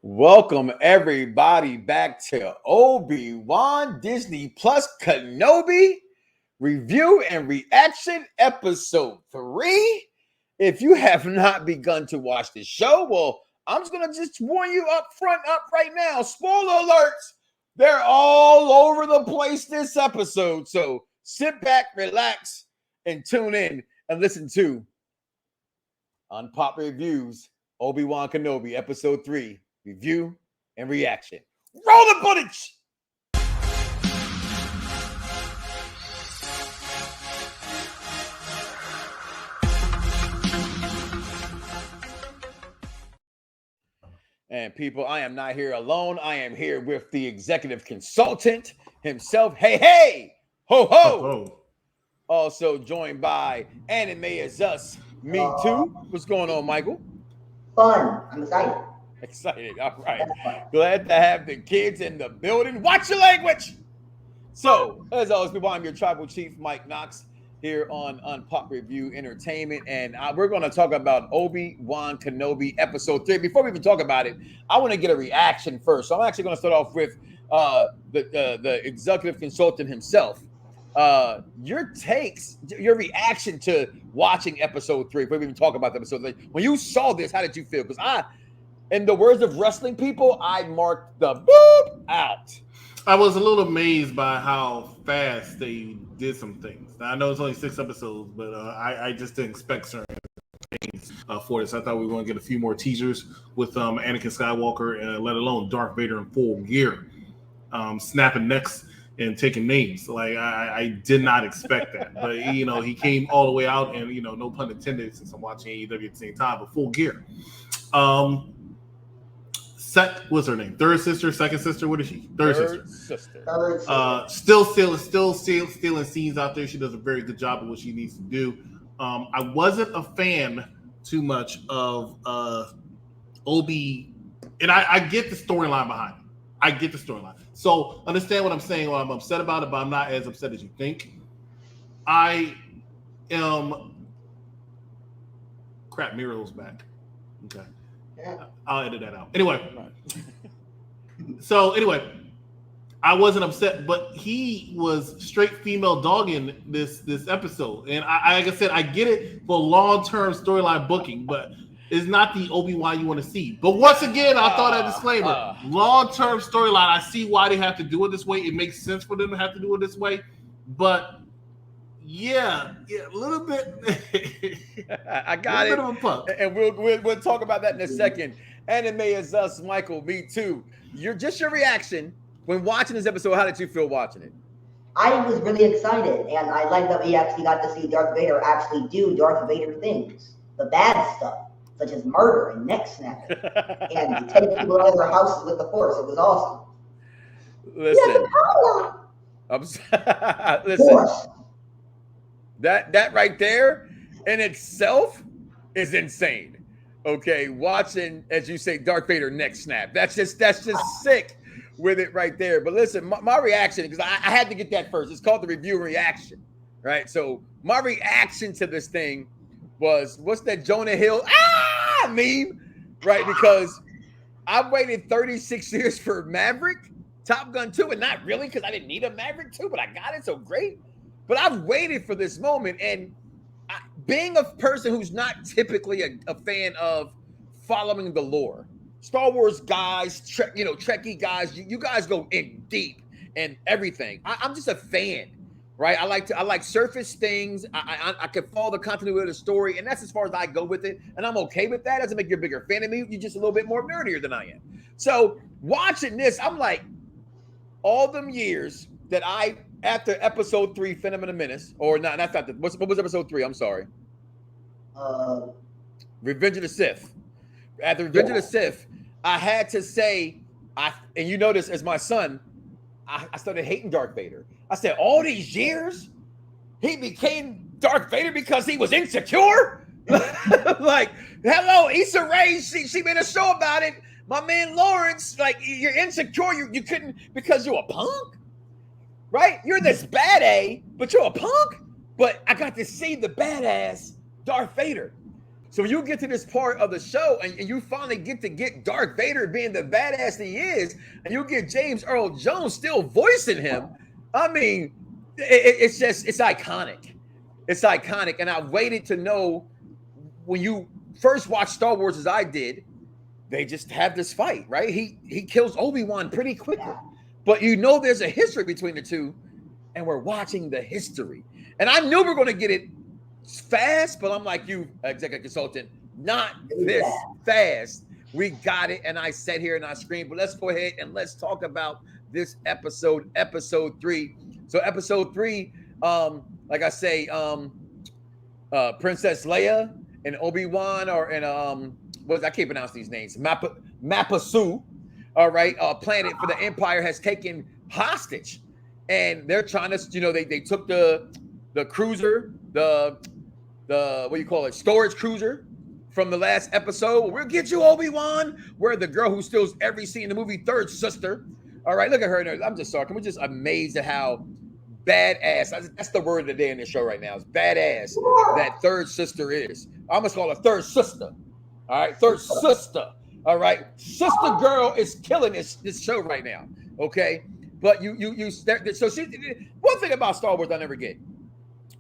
Welcome everybody back to Obi Wan Disney Plus Kenobi review and reaction episode 3. If you have not begun to watch the show, well, I'm just gonna warn you up right now. Spoiler alerts, they're all over the place this episode. So sit back, relax, and tune in and listen to Unpop Reviews Obi Wan Kenobi episode 3. Review and reaction. Roll the footage. And people, I am not here alone. I am here with the executive consultant himself. Hey, ho, ho. Hello. Also joined by Anime Is Us, Me Too. What's going on, Michael? Fun. I'm excited. All right. Glad to have the kids in the building. Watch your language. So, as always, people, I'm your tribal chief, Mike Knox, here on Pop Review Entertainment. And we're going to talk about Obi Wan Kenobi episode 3. Before we even talk about it, I want to get a reaction first. So I'm actually going to start off with the executive consultant himself. Your takes, your reaction to watching episode 3. Before we even talk about the episode 3. When you saw this, how did you feel? Because in the words of wrestling people, I marked the boop out. I was a little amazed by how fast they did some things. Now, I know it's only 6 episodes, but I just didn't expect certain things for this. I thought we were going to get a few more teasers with Anakin Skywalker, and let alone Darth Vader in full gear, snapping necks and taking names. Like, I did not expect that. But, he came all the way out, and, no pun intended, since I'm watching AEW at the same time, but full gear. What's her name? Third sister, second sister? What is she? Third sister. Still stealing scenes out there. She does a very good job of what she needs to do. I wasn't a fan too much of Obi, and I get the storyline behind it. I get the storyline. So understand what I'm saying. Well, I'm upset about it, but I'm not as upset as you think. I am. Crap, Miro's back. Okay. Yeah. I'll edit that out. Anyway, I wasn't upset, but he was straight female dogging this episode. And I like I said, I get it for long-term storyline booking, but it's not the Obi-Wan you want to see. But once again, I thought that disclaimer. Long-term storyline, I see why they have to do it this way. It makes sense for them to have to do it this way. But yeah, a little bit. I got it. A bit of a pump. And we'll talk about that in a second. Anime Is Us, Michael, Me Too. Your reaction when watching this episode. How did you feel watching it? I was really excited, and I like that we actually got to see Darth Vader actually do Darth Vader things, the bad stuff, such as murder and neck snapping, and taking people out of their houses with the Force. It was awesome. Listen, he has the power. Listen. Force. That right there in itself is insane. Okay, watching, as you say, Darth Vader neck snap. That's just sick with it right there. But listen, my reaction, because I had to get that first. It's called the review reaction, right? So my reaction to this thing was, what's that Jonah Hill meme, right? Because I've waited 36 years for Maverick, Top Gun 2, and not really because I didn't need a Maverick 2, but I got it, so great. But I've waited for this moment, and being a person who's not typically a fan of following the lore, Star Wars guys, Trekkie guys, you guys go in deep and everything. I'm just a fan, right? I like surface things. I can follow the continuity of the story, and that's as far as I go with it, and I'm okay with that. Doesn't make you a bigger fan of me. You're just a little bit more nerdier than I am. So watching this, I'm like, all them years that after episode 3, Phantom of the Menace, or not, that's not what was episode 3? I'm sorry. Revenge of the Sith. After Revenge of the Sith, I had to say, and you notice as my son, I started hating Darth Vader. I said, all these years, he became Darth Vader because he was insecure? Like, hello, Issa Rae, she made a show about it. My man Lawrence, like, you're insecure. You couldn't, because you're a punk? Right? You're this bad A, but you're a punk? But I got to see the badass Darth Vader. So you get to this part of the show and you finally get to get Darth Vader being the badass he is, and you get James Earl Jones still voicing him. I mean, it's iconic. It's iconic. And I waited to know when you first watched Star Wars as I did, they just have this fight, right? He kills Obi Wan pretty quickly. But you know there's a history between the two, and we're watching the history. And I knew we were going to get it fast, but I'm like you, executive consultant, not this fast. We got it, and I sat here and I screamed. But let's go ahead and let's talk about this episode 3. So episode 3, like I say, Princess Leia and Obi Wan I can't pronounce these names. Mapasu, all right, planet for the Empire has taken hostage, and they're trying to, they took the cruiser, the what do you call it, storage cruiser from the last episode. We'll get you, Obi-Wan, where the girl who steals every scene in the movie, third sister. All right, look at her. I'm just sorry. We're just amazed at how badass, that's the word of the day in this show right now, is badass that third sister is. I almost call her third sister. All right, third sister. All right, sister girl is killing this show right now. Okay, but so one thing about Star Wars I never get,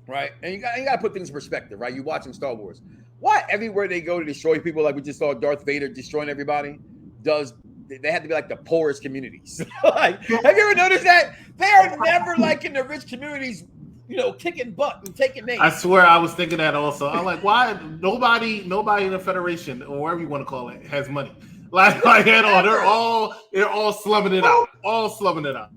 right? And you got to put things in perspective, right? You watching Star Wars. Why everywhere they go to destroy people, like we just saw Darth Vader destroying everybody, they have to be like the poorest communities? Like, have you ever noticed that? They are never like in the rich communities, kicking butt and taking names. I swear I was thinking that also. I'm like, why nobody in the Federation or whatever you want to call it has money? Like at all. They're all slumming it out. All slumming it out.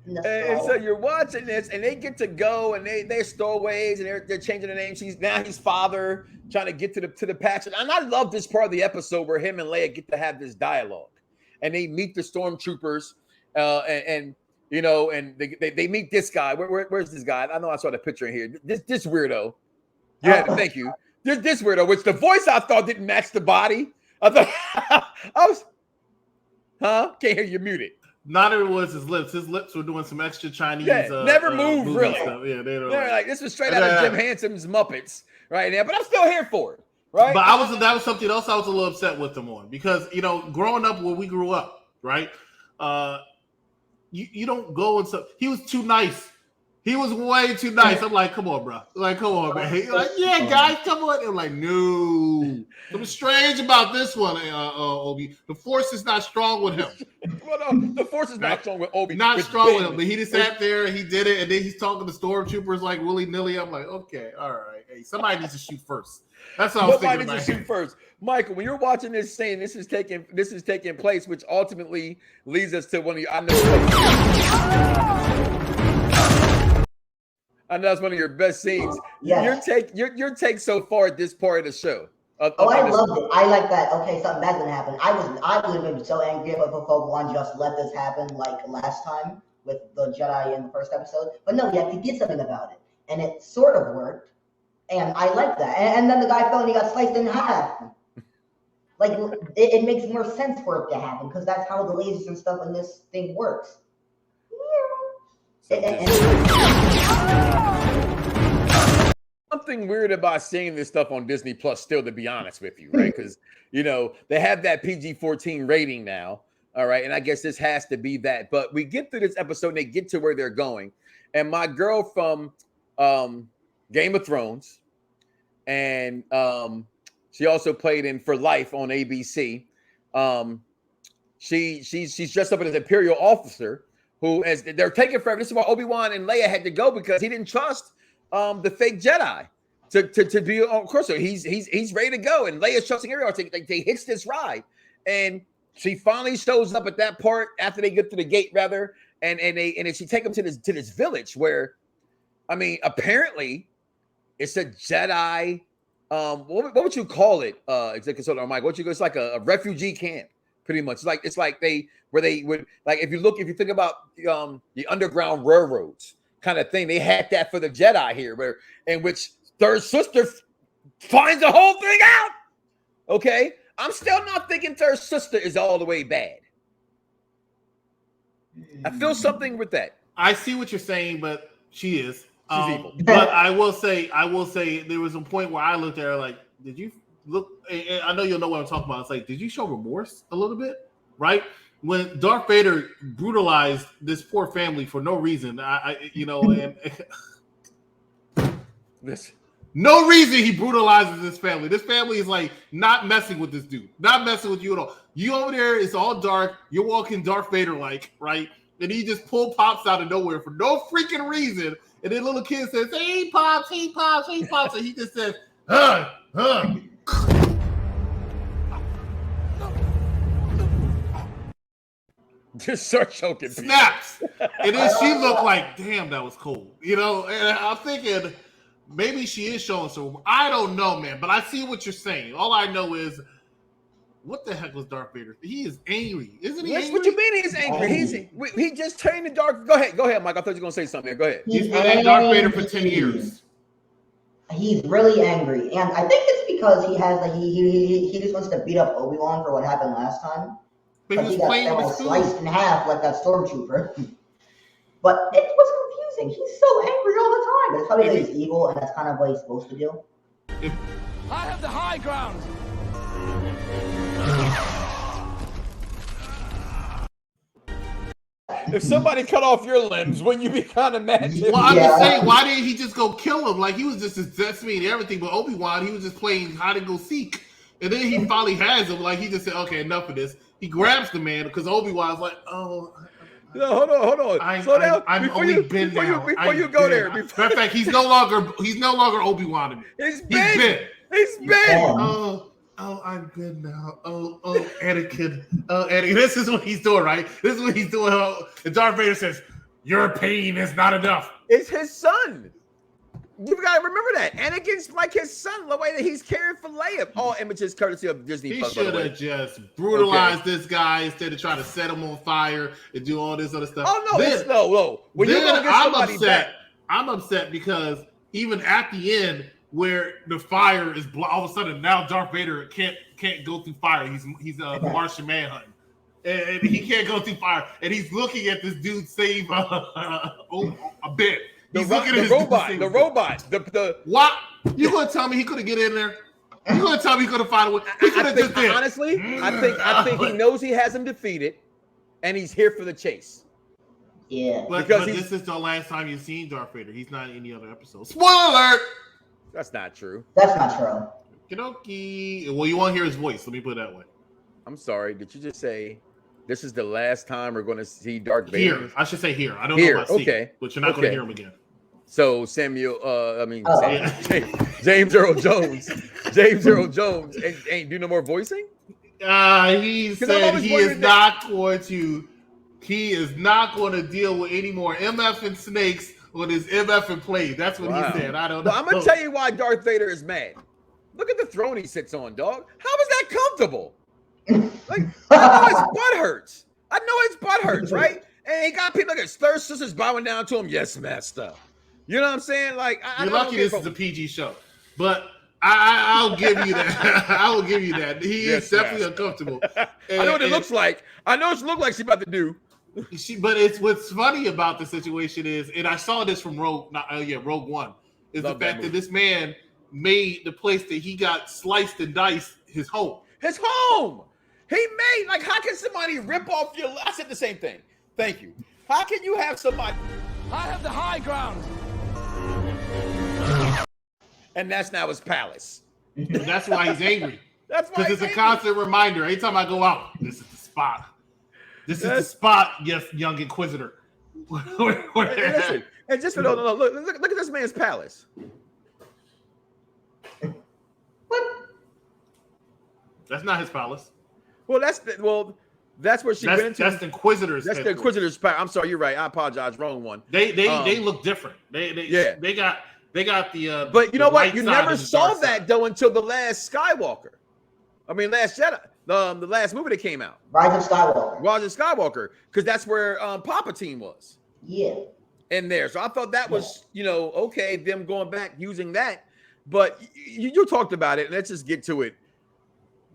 And so you're watching this, and they get to go, and they're stowaways, and they're changing the name. He's father, trying to get to the patch. And I love this part of the episode where him and Leia get to have this dialogue, and they meet the stormtroopers, and they meet this guy. Where's this guy? I know I saw the picture in here. This weirdo. Yeah, thank you. This weirdo, which the voice I thought didn't match the body. I thought can't hear you, muted. Not it was his lips. His lips were doing some extra Chinese. Yeah, never moved really. Stuff. Yeah, they're like this was straight out of Jim Henson's Muppets right now. But I'm still here for it, right? But that was something else I was a little upset with them on, because growing up where we grew up, right? You don't go and stuff. He was too nice. He was way too nice. I'm like, come on, bro. Like, come on, man. He's like, yeah, guys, come on. I'm like, no. Something strange about this one, Obi. The Force is not strong with him. Well, no, the Force is not strong with Obi. Not strong with him, but he just sat there, he did it, and then he's talking to stormtroopers like willy-nilly. I'm like, okay, all right. Hey, somebody needs to shoot first. That's all I was thinking about. Somebody needs to shoot first. Michael, when you're watching this scene, this is taking place, which ultimately leads us to one of your, I know that's one of your best scenes. Yes. Your take so far at this part of the show. I loved it. I like that. Okay, something bad's gonna happen. I would have been so angry if Obi-Wan just let this happen like last time with the Jedi in the first episode. But no, we actually did something about it, and it sort of worked. And I like that. And then the guy fell and he got sliced in half. Like it makes more sense for it to happen because that's how the lasers and stuff in this thing works. Something weird about seeing this stuff on Disney Plus still, to be honest with you, right? Because, they have that PG-14 rating now, all right? And I guess this has to be that. But we get through this episode and they get to where they're going. And my girl from Game of Thrones, and she also played in For Life on ABC. She's dressed up as an Imperial officer, who, as they're taking forever. This is why Obi-Wan and Leia had to go, because he didn't trust the fake Jedi to be on course. So he's ready to go, and Leia's trusting everyone. They hitch this ride, and she finally shows up at that part after they get to the gate, rather, and she take them to this village where, I mean, apparently it's a Jedi. What would you call it? Mike, it's like a refugee camp. Pretty much, it's like they would, like, if you think about the Underground Railroads kind of thing, they had that for the Jedi here, in which third sister finds the whole thing out. Okay, I'm still not thinking third sister is all the way bad. I feel something with that. I see what you're saying, but she is. She's evil. But I will say, there was a point where I looked at her like, did you look? And I know you'll know what I'm talking about. It's like, did you show remorse a little bit, right? When Darth Vader brutalized this poor family for no reason, and Listen. no reason he brutalizes this family. This family is like not messing with this dude, not messing with you at all. You over there, it's all dark. You're walking Darth Vader like, right? And he just pops out of nowhere for no freaking reason. And then little kid says, hey, Pops, hey, Pops, hey, Pops. And he just says, Just start choking. Snaps. And then she looked like, damn, that was cool. And I'm thinking maybe she is showing some. I don't know, man. But I see what you're saying. All I know is, what the heck was Darth Vader? He is angry. Isn't he angry? What you mean he's angry? He just turned the dark. Go ahead, Mike. I thought you were going to say something. Go ahead. He's been Darth Vader for 10 years. He's really angry. And I think it's because he has he just wants to beat up Obi Wan for what happened last time. But he got sliced in half like that stormtrooper. But it was confusing. He's so angry all the time. But it's probably because he's evil, and that's kind of what he's supposed to do. I have the high ground. If somebody cut off your limbs, wouldn't you be kind of mad? Well, I'm just saying, why didn't he just go kill him? Like, he was just his destiny and everything. But Obi Wan, he was just playing hide and go seek. And then he finally has him. Like, he just said, okay, enough of this. He grabs the man because Obi Wan's like, oh. No, hold on. Slow down. Before you go there. Matter of fact, he's no longer Obi Wan to me. He's Ben. Oh, I'm good now. Oh, Anakin. Oh, Anakin. This is what he's doing, right? This is what he's doing. And Darth Vader says, your pain is not enough. It's his son. You've got to remember that. Anakin's like his son, the way that he's caring for Leia. All images courtesy of Disney. He should have just brutalized this guy instead of trying to set him on fire and do all this other stuff. Oh, no. No. When then I'm upset. I'm upset because even at the end, where the fire is all of a sudden now Darth Vader can't go through fire. He's a Martian manhunt, and he can't go through fire. And he's looking at this dude save a bit. He's looking at the robot. What? You gonna tell me he couldn't get in there? You gonna tell me he could have found a way? He could have just did. Honestly, I think he knows he has him defeated, and he's here for the chase. Yeah, but this is the last time you've seen Darth Vader. He's not in any other episode. Spoiler alert! That's not true. That's not true. Kenobi. Well, you won't hear his voice. Let me put it that way. I'm sorry. Did you just say this is the last time we're going to see Darth Vader? Here. I should say here. I don't know about see, but you're not going to hear him again. So James Earl Jones. James Earl Jones ain't do no more voicing? He said he is not going to deal with any more MF and snakes on his MF and play. That's what he said. I don't know. I'm gonna tell you why Darth Vader is mad. Look at the throne he sits on, dog. How is that comfortable? Like, I know his butt hurts, right? And he got people like his third sisters bowing down to him. Yes, master. You know what I'm saying? Like, you're lucky this is a PG show, but I'll give you that. I will give you that. He is definitely uncomfortable. I know what it looks like. I know what it looks like she's about to do. But it's what's funny about the situation is, and I saw this from Rogue One, is the fact that this man made the place that he got sliced and diced his home. His home. He made, like, how can somebody rip off your? I said the same thing. Thank you. How can you have somebody? I have the high ground. And that's now his palace. That's why he's angry. That's why because it's a constant reminder. Anytime I go out, this is the spot. This is the spot, yes, young Inquisitor. Listen, and just for no, look at this man's palace. What? That's not his palace. Well, that's where she went into. That's the Inquisitor's. That's the Inquisitor's palace. I'm sorry, you're right. I apologize. Wrong one. They look different. They got the. But you know what? You never saw that though until the last Skywalker. I mean, Last Jedi. The last movie that came out, Rise of Skywalker, because that's where Palpatine was. Yeah. In there, so I thought that was okay, them going back using that, but you talked about it. Let's just get to it.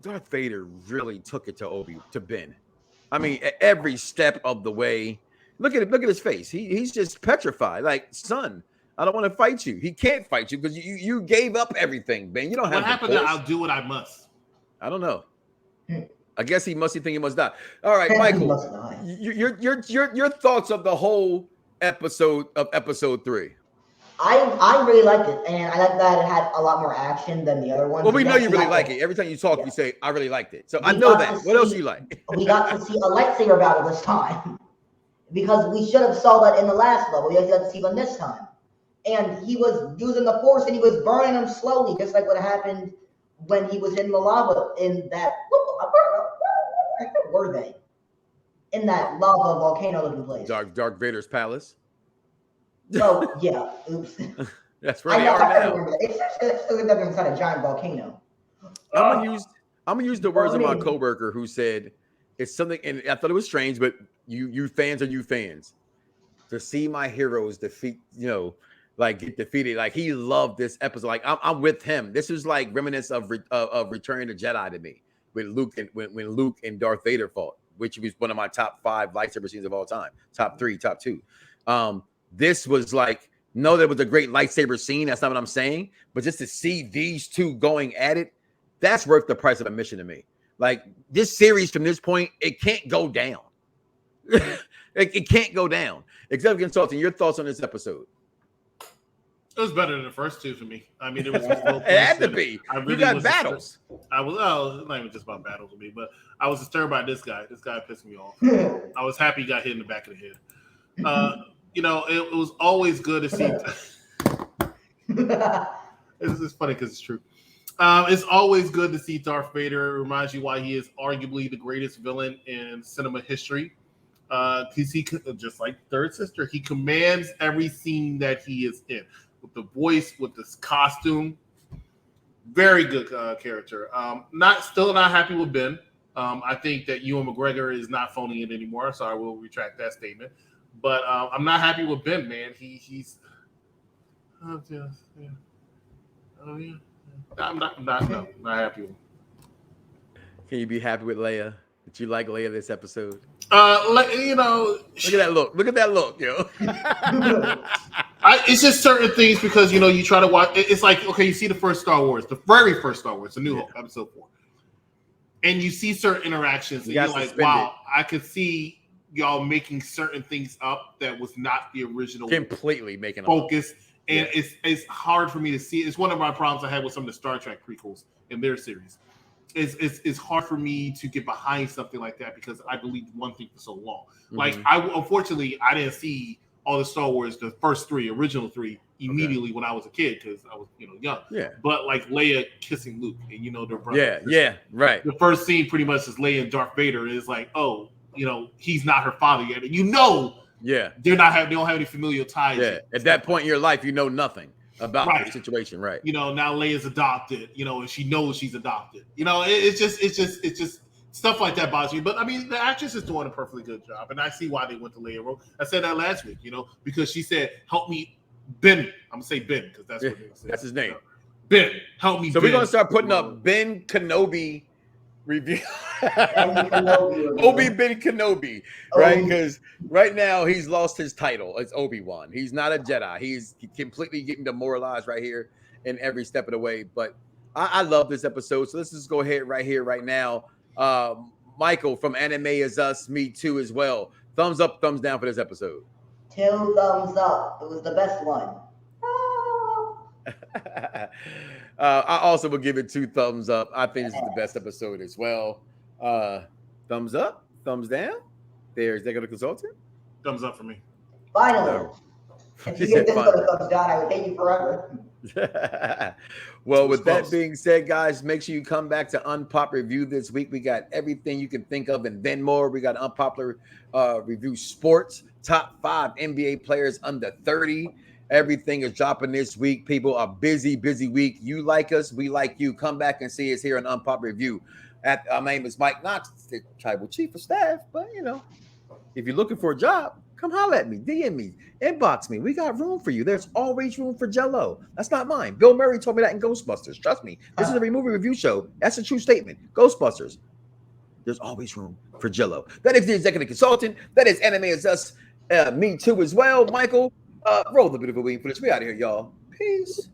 Darth Vader really took it to Ben. I mean, every step of the way. Look at his face. He's just petrified. Like, son, I don't want to fight you. He can't fight you because you gave up everything, man. You don't have. What happened to I'll do what I must? I don't know. I guess he must think he must die. All right, Michael. Your thoughts of the whole episode of episode 3. I really liked it, and I like that it had a lot more action than the other ones. Well, we know you really like it. Every time you talk, you say, I really liked it. So I know that. What else do you like? We got to see a lightsaber battle this time. Because we should have saw that in the last level. We got to see them this time. And he was using the Force, and he was burning them slowly, just like what happened when he was in the lava in that... Where were they? In that lava volcano-looking place. Darth Vader's palace. Oh, yeah. Oops. That's where they are now. It's inside a giant volcano. I'm gonna use the words of my coworker who said it's something, and I thought it was strange, but you fans are you fans. To see my heroes defeat, like get defeated. Like he loved this episode. Like I'm with him. This was like reminiscent of Return of the Jedi to me, with Luke and when Luke and Darth Vader fought, which was one of my top 5 lightsaber scenes of all time, top 3, top 2. This was like, no, that was a great lightsaber scene. That's not what I'm saying. But just to see these two going at it, that's worth the price of admission to me. Like this series from this point, it can't go down. it can't go down. Executive Consulting, your thoughts on this episode? It was better than the first 2 for me. I mean, it was just it had to be. You got battles. It's not even just about battles with me, but I was disturbed by this guy. This guy pissed me off. I was happy he got hit in the back of the head. It was always good to see. It's funny because it's true. It's always good to see Darth Vader. It reminds you why he is arguably the greatest villain in cinema history. Because he, just like Third Sister, he commands every scene that he is in. With the voice, with this costume. Very good character. Still not happy with Ben. I think that Ewan McGregor is not phoning it anymore, so I will retract that statement. But I'm not happy with Ben, man. He's I'm not happy with him. Can you be happy with Leia? Did you like Leia this episode? Look at that look. Look at that look, yo. It's just certain things because you try to watch. It's like, okay, you see the first Star Wars, the very first Star Wars, The New Hope, episode 4, and you see certain interactions, and you're like, wow, I could see y'all making certain things up that was not the original completely making focus. And it's hard for me to see. It's one of my problems I had with some of the Star Trek prequels in their series. It's hard for me to get behind something like that because I believed one thing for so long. Mm-hmm. Like unfortunately I didn't see all the Star Wars, the first 3, original 3, immediately when I was a kid because I was young. Yeah. But like Leia kissing Luke and their brother. Yeah, right. The first scene pretty much is Leia and Darth Vader is like, oh, he's not her father yet. And yeah, they don't have any familial ties. Yeah, at that point in your life, nothing about the situation, right? Now Leia's adopted, and she knows she's adopted. It's just stuff like that bothers me. But I mean, the actress is doing a perfectly good job, and I see why they went to Leia role. I said that last week, because she said, "Help me, Ben." I'm gonna say Ben because that's what that's his name. Ben, help me. So we're gonna start putting up Ben Kenobi review. Obi Ben Kenobi, right? Because right now he's lost his title. It's Obi Wan. He's not a Jedi. He's completely getting demoralized right here in every step of the way. But I love this episode. So let's just go ahead right now. Michael from Anime Is Us, me too as well. Thumbs up, thumbs down for this episode. 2 thumbs up. It was the best one. I also will give it 2 thumbs up. I think this is the best episode as well. Thumbs up, thumbs down. There's Executive Consultant. Thumbs up for me. Finally. If you get this thumbs down, I would take you forever. Well, with that being said, guys, make sure you come back to Unpop Review this week. We got everything you can think of and then more. We got Unpopular Review Sports, top 5 NBA players under 30. Everything is dropping this week. People are busy week. You like us, we like you. Come back and see us here on Unpop Review. My name is Mike Knox, the Tribal Chief of Staff. But, if you're looking for a job, come holler at me, DM me, inbox me. We got room for you. There's always room for Jello. That's not mine. Bill Murray told me that in Ghostbusters. Trust me. This is a movie review show. That's a true statement. Ghostbusters. There's always room for Jello. That is the Executive Consultant. That is Anime Is Us. Me too as well. Michael, Roll the beautiful wing footage. We out of here, y'all. Peace.